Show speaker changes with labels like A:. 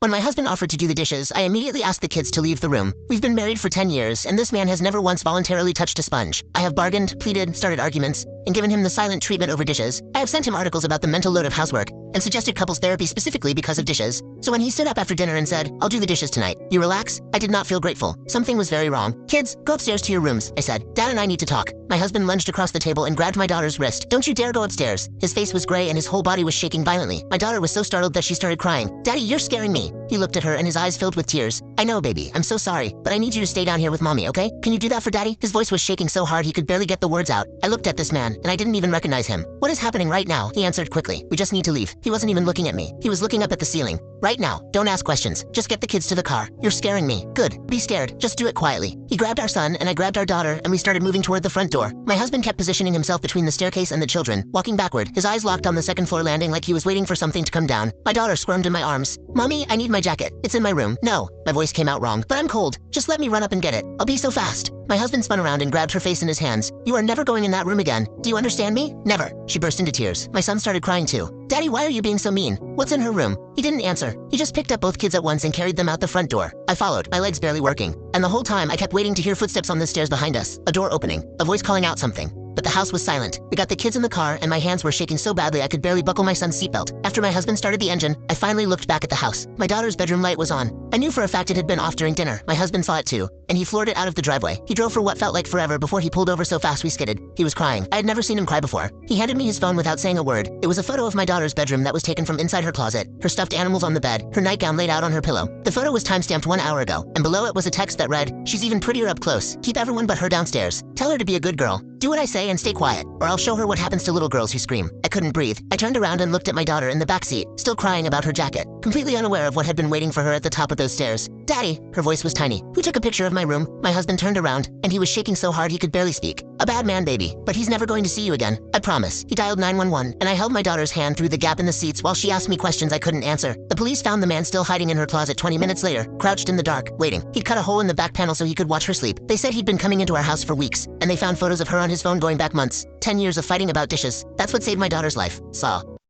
A: When my husband offered to do the dishes, I immediately asked the kids to leave the room. We've been married for 10 years, and this man has never once voluntarily touched a sponge. I have bargained, pleaded, started arguments, and given him the silent treatment over dishes. I have sent him articles about the mental load of housework, and suggested couples therapy specifically because of dishes. So when he stood up after dinner and said, "I'll do the dishes tonight, you relax?" I did not feel grateful. Something was very wrong. "Kids, go upstairs to your rooms," I said. "Dad and I need to talk." My husband lunged across the table and grabbed my daughter's wrist. "Don't you dare go upstairs." His face was gray and his whole body was shaking violently. My daughter was so startled that she started crying. "Daddy, you're scaring me." He looked at her and his eyes filled with tears. "I know, baby. I'm so sorry, but I need you to stay down here with mommy, okay? Can you do that for daddy?" His voice was shaking so hard he could barely get the words out. I looked at this man, and I didn't even recognize him. "What is happening right now?" He answered quickly. "We just need to leave." He wasn't even looking at me. He was looking up at the ceiling. "Right now. Don't ask questions. Just get the kids to the car. You're scaring me." "Good. Be scared. Just do it quietly." He grabbed our son, and I grabbed our daughter, and we started moving toward the front door. My husband kept positioning himself between the staircase and the children, walking backward, his eyes locked on the second floor landing like he was waiting for something to come down. My daughter squirmed in my arms. "Mommy, I need my jacket. It's in my room." "No." My voice came out wrong. "But I'm cold. Just let me run up and get it. I'll be so fast." My husband spun around and grabbed her face in his hands. "You are never going in that room again. Do you understand me? Never." She burst into tears. My son started crying too. "Daddy, why are you being so mean? What's in her room?" He didn't answer. He just picked up both kids at once and carried them out the front door. I followed, my legs barely working. And the whole time I kept waiting to hear footsteps on the stairs behind us, a door opening, a voice calling out something. But the house was silent. We got the kids in the car, and my hands were shaking so badly I could barely buckle my son's seatbelt. After my husband started the engine, I finally looked back at the house. My daughter's bedroom light was on. I knew for a fact it had been off during dinner. My husband saw it too, and he floored it out of the driveway. He drove for what felt like forever before he pulled over so fast we skidded. He was crying. I had never seen him cry before. He handed me his phone without saying a word. It was a photo of my daughter's bedroom that was taken from inside her closet, her stuffed animals on the bed, her nightgown laid out on her pillow. The photo was timestamped 1 hour ago, and below it was a text that read, "She's even prettier up close. Keep everyone but her downstairs. Tell her to be a good girl. Do what I say and stay quiet, or I'll show her what happens to little girls who scream." I couldn't breathe. I turned around and looked at my daughter in the backseat, still crying about her jacket, completely unaware of what had been waiting for her at the top of those stairs. "Daddy," her voice was tiny. "Who took a picture of my room?" My husband turned around, and he was shaking so hard he could barely speak. "A bad man, baby, but he's never going to see you again. I promise." He dialed 911, and I held my daughter's hand through the gap in the seats while she asked me questions I couldn't answer. The police found the man still hiding in her closet 20 minutes later, crouched in the dark, waiting. He'd cut a hole in the back panel so he could watch her sleep. They said he'd been coming into our house for weeks, and they found photos of her on his phone going back months. 10 years of fighting about dishes. That's what saved my daughter's life. Saw.